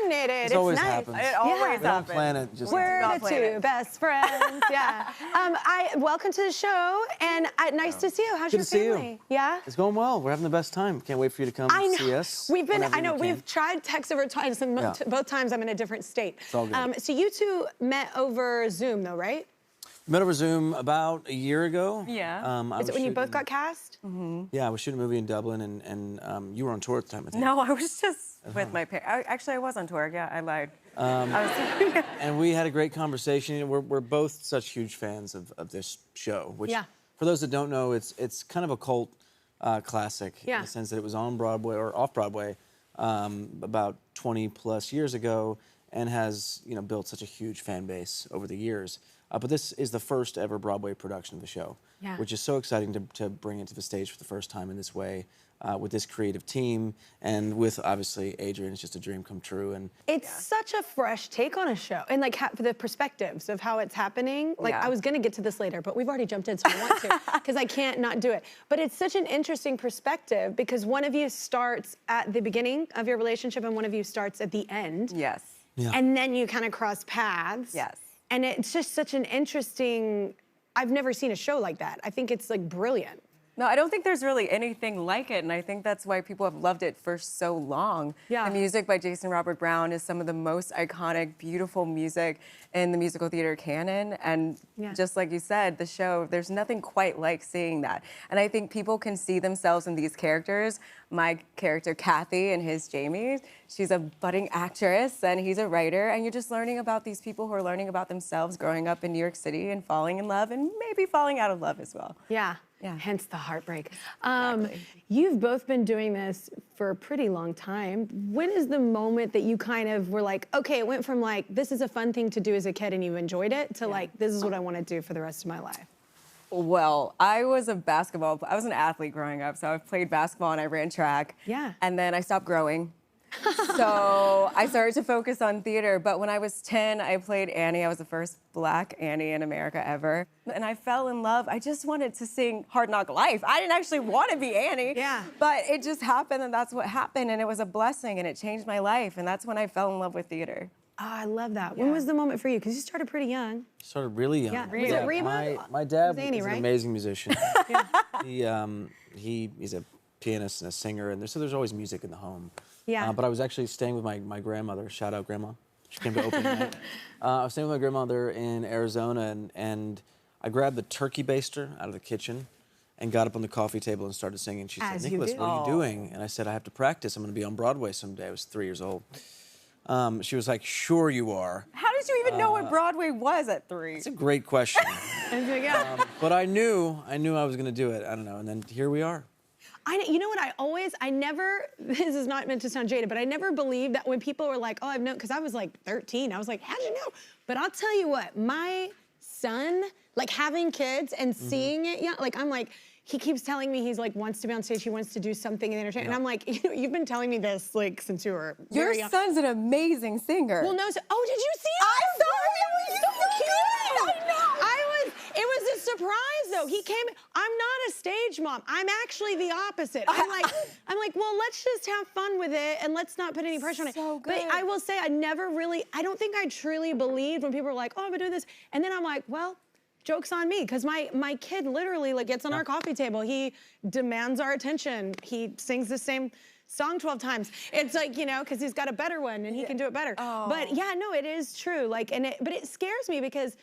coordinated. It's always nice. happens. It always We don't happens. plan it. Just We're the two best friends. Yeah. Welcome to the show, and nice to see you. How's Good your to see you. family? Yeah. It's going well. We're having the best time. Can't wait for you to come I know. see us. We've been. whenever I know. you can. We've tried text over twice, and both times I'm in a different state. It's all good. So you two met over Zoom, though, right? Met over Zoom about a year ago. Yeah. Is it when you both got cast? Yeah, I was shooting a movie in Dublin, and you were on tour at the time, I think. No, I was just with my parents. Actually, I was on tour. Yeah, I lied. And we had a great conversation. We're both such huge fans of this show, which, for those that don't know, it's kind of a cult classic in the sense that it was on Broadway or off Broadway about 20 plus years ago, and has built such a huge fan base over the years. But this is the first ever Broadway production of the show, which is so exciting to bring it to the stage for the first time in this way, with this creative team, and with, obviously, Adrienne. It's just a dream come true. And it's such a fresh take on a show, and like the perspectives of how it's happening. Like I was gonna get to this later, but we've already jumped in, so I want to, because I can't not do it. But it's such an interesting perspective, because one of you starts at the beginning of your relationship, and one of you starts at the end. Yes. Yeah. And then you kind of cross paths. Yes. And it's just such an interesting, I've never seen a show like that. I think it's like brilliant. No, I don't think there's really anything like it, and I think that's why people have loved it for so long. Yeah. The music by Jason Robert Brown is some of the most iconic, beautiful music in the musical theater canon, and just like you said, the show, there's nothing quite like seeing that. And I think people can see themselves in these characters. My character, Kathy, and his Jamie, she's a budding actress, and he's a writer, and you're just learning about these people who are learning about themselves growing up in New York City and falling in love, and maybe falling out of love as well. Yeah. Yeah. Hence the heartbreak. Exactly. You've both been doing this for a pretty long time. When is the moment that you kind of were like, okay, it went from like, this is a fun thing to do as a kid and you enjoyed it, to like, this is what I want to do for the rest of my life? Well, I was an athlete growing up, so I played basketball and I ran track. Yeah. And then I stopped growing. So I started to focus on theater, but when I was 10, I played Annie. I was the first Black Annie in America ever. And I fell in love. I just wanted to sing Hard Knock Life. I didn't actually want to be Annie. Yeah. But it just happened, and that's what happened, and it was a blessing, and it changed my life, and that's when I fell in love with theater. Oh, I love that. When was the moment for you? Because you started pretty young. started really young. Yeah. Was it Reba? My dad Annie, is right? an amazing musician. He's a pianist and a singer, and so there's always music in the home. Yeah. But I was actually staying with my grandmother. Shout out, Grandma. She came to open night. I was staying with my grandmother in Arizona, and I grabbed the turkey baster out of the kitchen and got up on the coffee table and started singing. She said, "Nicholas, what are you doing?" And I said, "I have to practice. I'm going to be on Broadway someday." I was 3 years old. She was like, "Sure you are." How did you even know what Broadway was at 3? It's a great question. But I knew I was going to do it. I don't know. And then here we are. You know what, I never, this is not meant to sound jaded, but I never believed that when people were like, oh, I've known, because I was like 13, I was like, how'd you know? But I'll tell you what, my son, like having kids and seeing it, like I'm like, he keeps telling me he's like, wants to be on stage, he wants to do something in the entertainment. And I'm like, you've been telling me this like since you were very young. Your son's an amazing singer. Well, no, did you see it? I saw him. It was so cute. I know. It was a surprise though. He came, I'm not a stage mom. I'm actually the opposite. I'm like, well, let's just have fun with it and let's not put any pressure on it. So good. But I will say I don't think I truly believed when people were like, oh, I'm gonna do this. And then I'm like, well, joke's on me, because my kid literally like gets on our coffee table. He demands our attention. He sings the same song 12 times. It's like, because he's got a better one and he can do it better. Oh. But yeah, no, it is true. Like, but it scares me because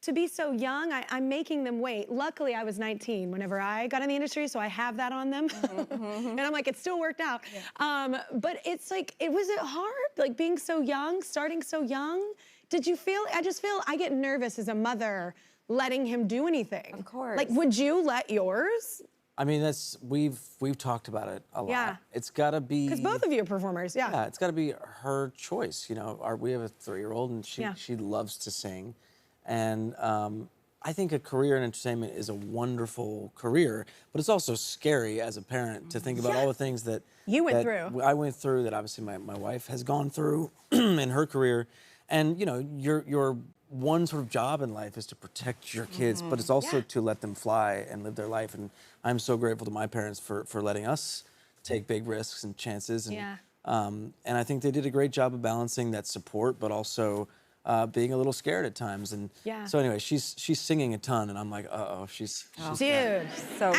to be so young, I'm making them wait. Luckily, I was 19 whenever I got in the industry, so I have that on them. And I'm like, it still worked out. Yeah. But it's like, was it hard? Like being so young, starting so young? Did you feel, I get nervous as a mother letting him do anything. Of course. Like, would you let yours? I mean, we've talked about it a lot. Yeah. It's got to be, because both of you are performers. Yeah. Yeah, it's got to be her choice. We have a 3-year-old, and she loves to sing, and I think a career in entertainment is a wonderful career, but it's also scary as a parent to think about all the things that you went through. I went through, that obviously my wife has gone through in her career, and your one sort of job in life is to protect your kids, but it's also to let them fly and live their life. And I'm so grateful to my parents for letting us take big risks and chances. And And I think they did a great job of balancing that support, but also being a little scared at times. And so anyway, she's singing a ton, and I'm like, she's dude. So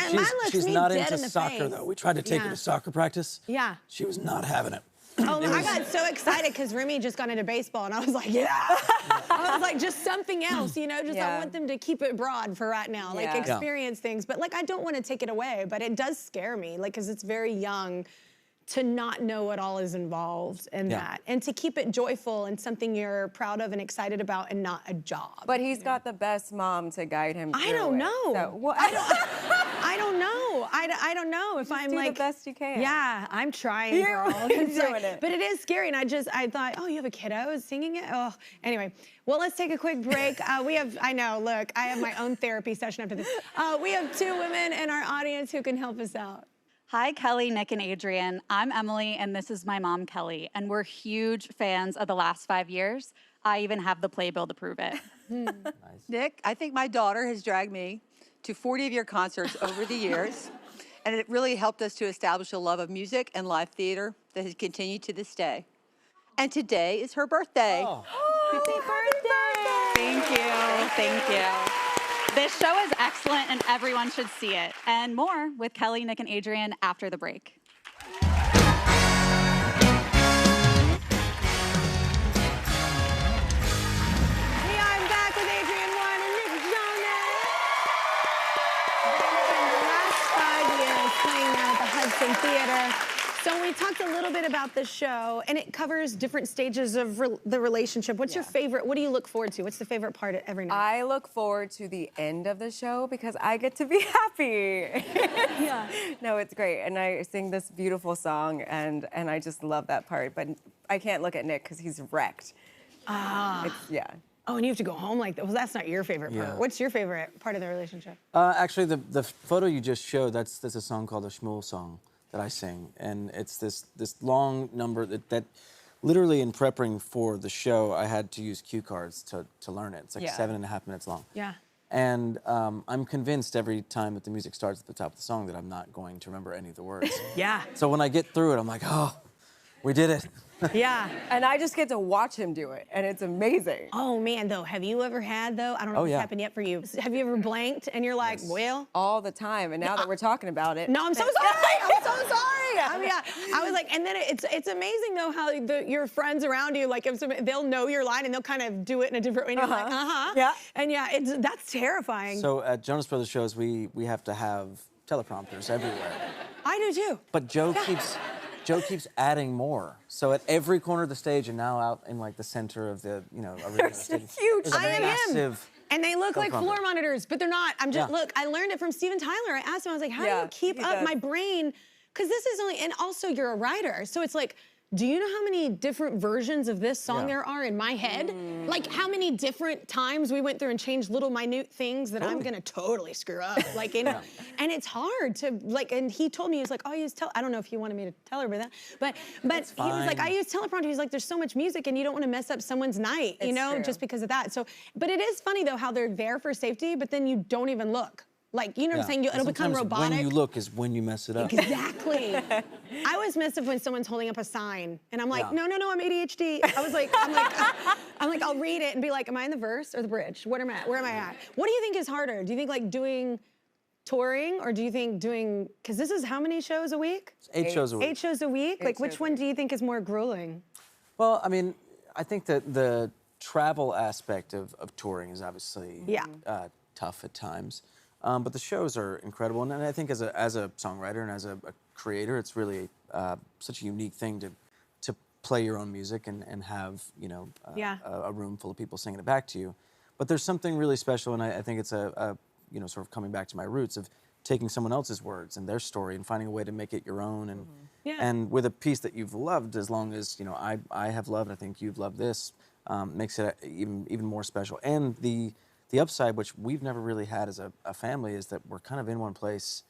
she's not into soccer though. We tried to take her to soccer practice. Yeah. She was not having it. Oh, I got so excited because Remy just got into baseball, and I was like, yeah. I was like, just something else, you know, just I want them to keep it broad for right now, like experience things. But like, I don't want to take it away, but it does scare me, like, because it's very young to not know what all is involved in that, and to keep it joyful and something you're proud of and excited about, and not a job. But he's got the best mom to guide him through I don't know. So, well, I don't know. I don't know if I'm like the best you can. Yeah, I'm trying, girl. You're doing it. But it is scary, and I thought, oh, you have a kiddo singing it? Oh, anyway. Well, let's take a quick break. I know, look, I have my own therapy session after this. We have 2 women in our audience who can help us out. Hi, Kelly, Nick, and Adrienne. I'm Emily, and this is my mom, Kelly, and we're huge fans of the last 5 years. I even have the playbill to prove it. Nice. Nick, I think my daughter has dragged me to 40 of your concerts over the years, and it really helped us to establish a love of music and live theater that has continued to this day. And today is her birthday. Oh. Happy birthday! Thank you. Thank you. This show is excellent, and everyone should see it. And more with Kelly, Nick, and Adrienne after the break. Hey, I'm back with Adrienne Warren and Nick Jonas. They've been the last 5 years playing now at the Hudson Theater. So we talked a little bit about the show, and it covers different stages of the relationship. What's your favorite? What do you look forward to? What's the favorite part of every night? I look forward to the end of the show because I get to be happy. No, it's great. And I sing this beautiful song, and I just love that part. But I can't look at Nick because he's wrecked. Oh, and you have to go home like that. Well, that's not your favorite part. Yeah. What's your favorite part of the relationship? Actually, the photo you just showed, that's a song called the Shmuel Song that I sing, and it's this long number that literally in prepping for the show, I had to use cue cards to learn it. It's like 7.5 minutes long. Yeah. And I'm convinced every time that the music starts at the top of the song that I'm not going to remember any of the words. Yeah. So when I get through it, I'm like, oh, we did it. Yeah. And I just get to watch him do it, and it's amazing. Oh, man, though, have you ever had, though, I don't know if it's happened yet for you, have you ever blanked and you're like, well? All the time, and now that we're talking about it. No, I'm so sorry. I'm so sorry. I was like, and then it's amazing, though, how your friends around you, like, they'll know your line and they'll kind of do it in a different way, and you're like, Yeah. And that's terrifying. So at Jonas Brothers shows, we have to have teleprompters everywhere. I do, too. But Joe keeps adding more. So at every corner of the stage, and now out in like the center of the arena, There's a huge. there's a massive. And they look like teleprompter. floor monitors, but they're not. I'm just look. I learned it from Steven Tyler. I asked him. I was like, how do you keep up my brain? Because this is only, and also you're a writer, so it's like, do you know how many different versions of this song there are in my head? Like how many different times we went through and changed little minute things that I'm gonna totally screw up. Like, and it's hard to like, and he told me, he was like, oh, I use I don't know if he wanted me to tell her about that, but he was like, I use teleprompter. He's like, there's so much music and you don't wanna mess up someone's night, you know, just because of that. So, but it is funny though, how they're there for safety, but then you don't even look. Like, you know what I'm saying? It'll become robotic. When you look is when you mess it up. Exactly. I always mess up when someone's holding up a sign, and I'm like, no, I'm ADHD. I'm like, I'll read it and be like, am I in the verse or the bridge? Where am I at? What do you think is harder? Do you think like doing touring, or do you think doing, because this is how many shows a week? It's 8 shows a week. 8 shows a week? Like, which one do you think is more grueling? Well, I mean, I think that the travel aspect of touring is obviously tough at times. But the shows are incredible, and I think as a songwriter and as a creator, it's really such a unique thing to play your own music and have a room full of people singing it back to you. But there's something really special, and I think it's a sort of coming back to my roots of taking someone else's words and their story and finding a way to make it your own, and and with a piece that you've loved, as long as I have loved, I think you've loved this, makes it even more special. And the upside, which we've never really had as a family, is that we're kind of in one place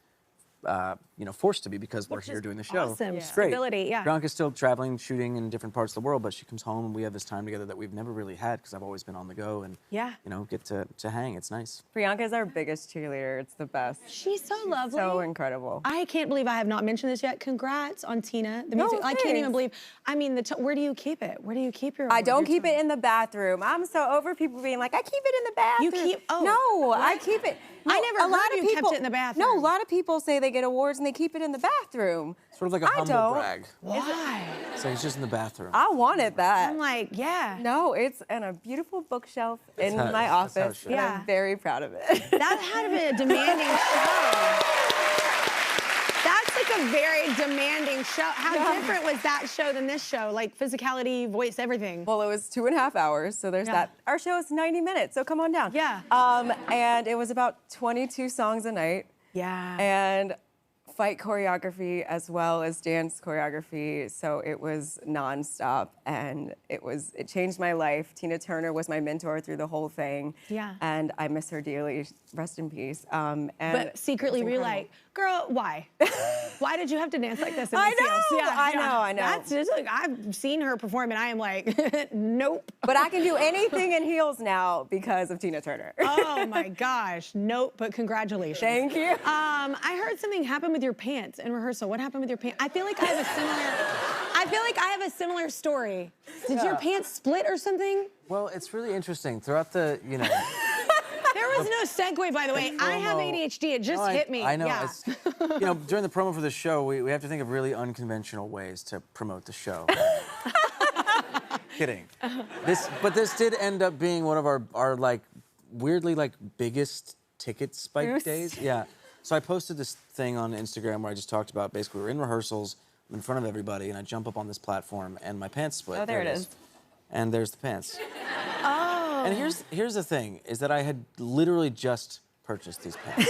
you know, forced to be because we're here doing the show. Awesome. It's great. Stability, yeah. Bianca's still traveling, shooting in different parts of the world, but she comes home and we have this time together that we've never really had because I've always been on the go and, you know, get to hang. It's nice. Priyanka's our biggest cheerleader. It's the best. She's so lovely. So incredible. I can't believe I have not mentioned this yet. Congrats on Tina, the music. I can't even believe. I mean, where do you keep it? Where do you keep your? I don't keep it in the bathroom. I'm so over people being like, I keep it in the bathroom. You keep? Oh, no, what? I keep it. No, I never heard you kept it in the bathroom. No, a lot of people say they get awards and they keep it in the bathroom. Sort of like a humble brag. Why? So it's just in the bathroom. I wanted that. I'm like, yeah. No, it's in a beautiful bookshelf in my office, and I'm very proud of it. That had to be a demanding show. That's like a very demanding show. How different was that show than this show? Like physicality, voice, everything. Well, it was 2.5 hours, so there's that. Our show is 90 minutes, so come on down. Yeah. And it was about 22 songs a night. Yeah. And fight choreography as well as dance choreography, so it was nonstop, and it changed my life. Tina Turner was my mentor through the whole thing. Yeah. And I miss her dearly. Rest in peace. But secretly, were you like, girl, why? Why did you have to dance like this in I these heels? know, Yeah, I know. That's just like, I've seen her perform, and I am like, nope. But I can do anything in heels now because of Tina Turner. Oh my gosh, nope. But congratulations. Thank you. I heard something happened with your pants in rehearsal. What happened with your pants? I feel like I have a similar story. Did your pants split or something? Well, it's really interesting. Throughout the, you know. There was no segue, by the way. I have ADHD. It just hit me. I know. Yeah. You know, during the promo for the show, we have to think of really unconventional ways to promote the show. Kidding. But this did end up being one of our like, weirdly, like, biggest ticket spike days. Yeah. So I posted this thing on Instagram where I just talked about basically we're in rehearsals, I'm in front of everybody, and I jump up on this platform and my pants split. Oh, there it is. And there's the pants. Oh. And here's the thing, is that I had literally just purchased these pants.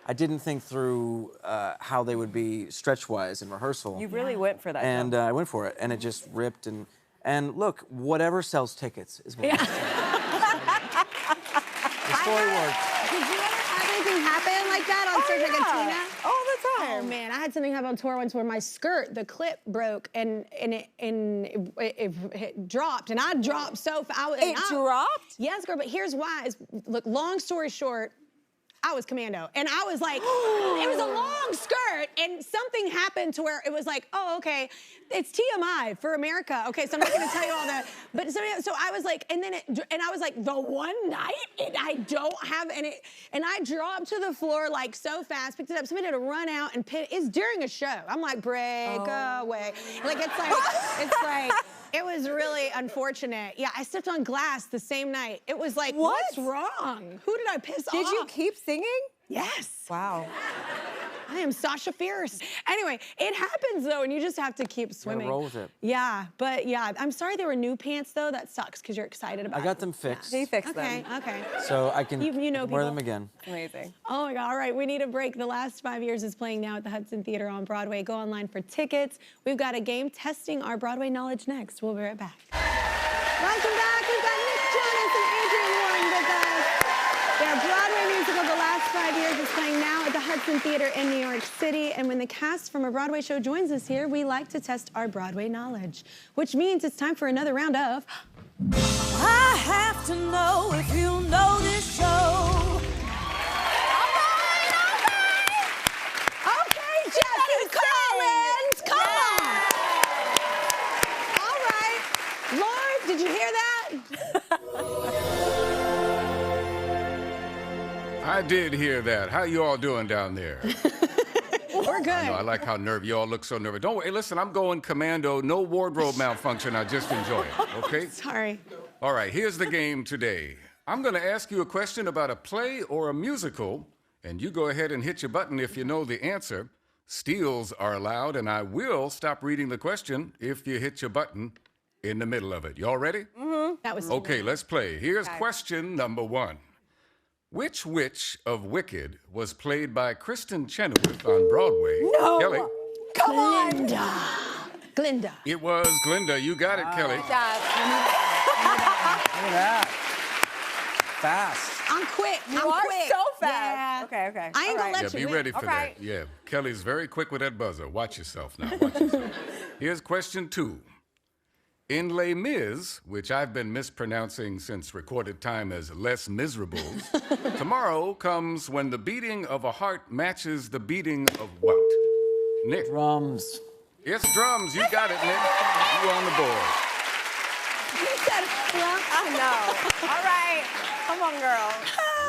I didn't think through how they would be stretch-wise in rehearsal. You really went for that. And I went for it, and it just ripped. And look, whatever sells tickets is what the story worked. Did you ever have anything happen like that on stage like a Tina? All the time. Oh man, I had something happen on tour once where my skirt, the clip broke and it dropped, and I dropped so fast. It dropped? Yes, girl. But here's why. Look, long story short, I was commando, and I was like, it was a long skirt, and something happened to where it was like, oh, okay, it's TMI for America. Okay, so I'm not gonna tell you all that, but so I was like, and I was like, the one night, and I don't have, and I dropped to the floor like so fast, picked it up, somebody had to run out and it's during a show. I'm like, break away. Like, it's like, it was really unfortunate. Yeah, I stepped on glass the same night. It was like, what's wrong? Who did I piss off? Did you keep singing? Yes. Wow. I am Sasha Fierce. Anyway, it happens though, and you just have to keep swimming. Roll with it. Yeah, but yeah, I'm sorry there were new pants though. That sucks because you're excited about it. I got them fixed. He fixed them. Okay. So I can You know wear people. them again. Amazing. Oh my God, all right, we need a break. The Last 5 Years is playing now at the Hudson Theater on Broadway. Go online for tickets. We've got a game testing our Broadway knowledge next. We'll be right back. Welcome back. We've got Jonas and Adrienne Warren with us. Their Broadway musical, The Last 5 Years, is playing now at the Hudson Theater in New York City. And when the cast from a Broadway show joins us here, we like to test our Broadway knowledge, which means it's time for another round of... I have to know if you know this show. Okay, Jesse Collins, come on. All right. Lauren, did you hear that? I did hear that. How you all doing down there? We're good. I like how nervous. You all look so nervous. Don't worry. Hey, listen, I'm going commando. No wardrobe malfunction. I just enjoy it, okay? Sorry. All right, here's the game today. I'm going to ask you a question about a play or a musical, and you go ahead and hit your button if you know the answer. Steals are allowed, and I will stop reading the question if you hit your button in the middle of it. Y'all ready? Mm-hmm. That was Okay, let's play. Here's question number 1. Which witch of Wicked was played by Kristen Chenoweth on Broadway? No. Kelly. Come on. Glinda. It was Glinda. You got it, Kelly. Good job. Look at that. Fast. I'm quick. You I'm are quick. so fast. Yeah. Okay. I ain't gonna let Yeah, you be win. ready for that. Yeah, Kelly's very quick with that buzzer. Watch yourself now. Watch yourself. Here's question 2. In Les Mis, which I've been mispronouncing since recorded time as Les Miserables, tomorrow comes when the beating of a heart matches the beating of what? Nick. Drums. It's drums. You got it, Nick. You on the board. You said flunk. I know. All right. Come on, girl.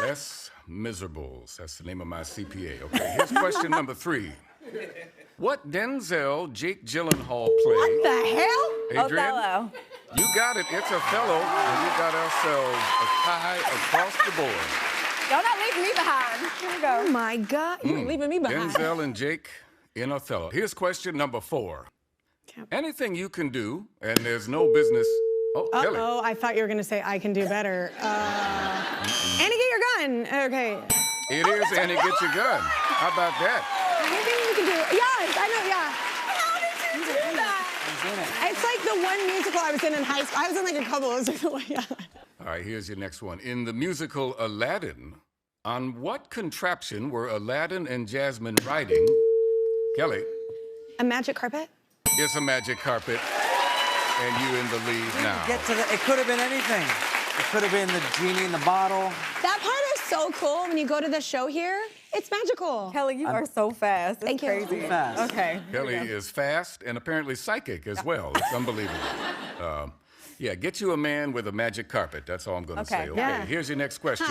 Les Miserables. That's the name of my CPA. Okay, here's question number 3. What Denzel Jake Gyllenhaal play? What the hell? Adrienne? Othello. You got it. It's Othello, and we got ourselves a tie across the board. Don't not leave me behind. Here we go. Oh my God, you're leaving me behind. Denzel and Jake in Othello. Here's question number 4. Anything you can do, and there's no business. Oh, Kelly. Oh, I thought you were gonna say I can do better. Annie, get your gun. Okay. It is Annie, get your gun. How about that? Anything you can do. Yes, I know. Yeah. How did you do that? It's like the one musical I was in high school. I was in like a couple. It was like, yeah. All right, here's your next one. In the musical Aladdin, on what contraption were Aladdin and Jasmine riding? Kelly. A magic carpet? It's a magic carpet, and you in the lead now. Get to the. It could have been anything. It could have been the genie in the bottle. That part is so cool. When you go to the show here, it's magical. Kelly, you are so fast. Thank you. Crazy. Fast. Okay. Kelly is fast and apparently psychic as well. It's unbelievable. Yeah, get you a man with a magic carpet. That's all I'm going to say. Okay, Yeah. here's your next question.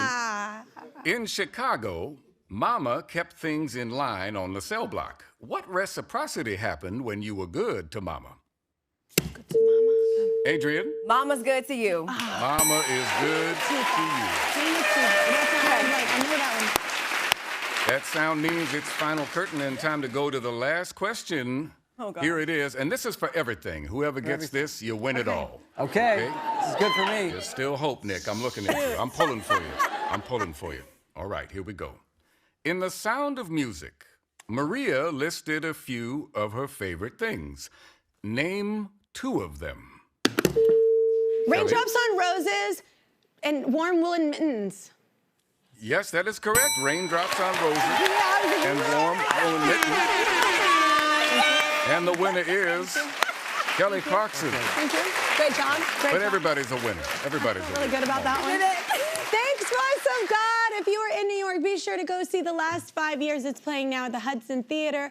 In Chicago, Mama kept things in line on the cell block. What reciprocity happened when you were good to Mama? Good to Mama. Adrienne? Mama's good to you. Mama is good to you. I know that one. That sound means it's final curtain and time to go to the last question. Oh, God. Here it is, and this is for everything. Whoever gets this, you win it all. Okay. This is good for me. There's still hope, Nick. I'm looking at you. I'm pulling for you. I'm pulling for you. All right, here we go. In The Sound of Music, Maria listed a few of her favorite things. Name 2 of them. Raindrops on roses and warm woolen mittens. Yes, that is correct. Raindrops on roses Yeah, and warm woolen mittens. And the winner is Kelly Clarkson. Thank you. Great job. Great But job. everybody's a winner. Everybody's a winner. Really good about that one. Thanks, Voice of God. If you are in New York, be sure to go see The Last 5 Years. It's playing now at the Hudson Theater.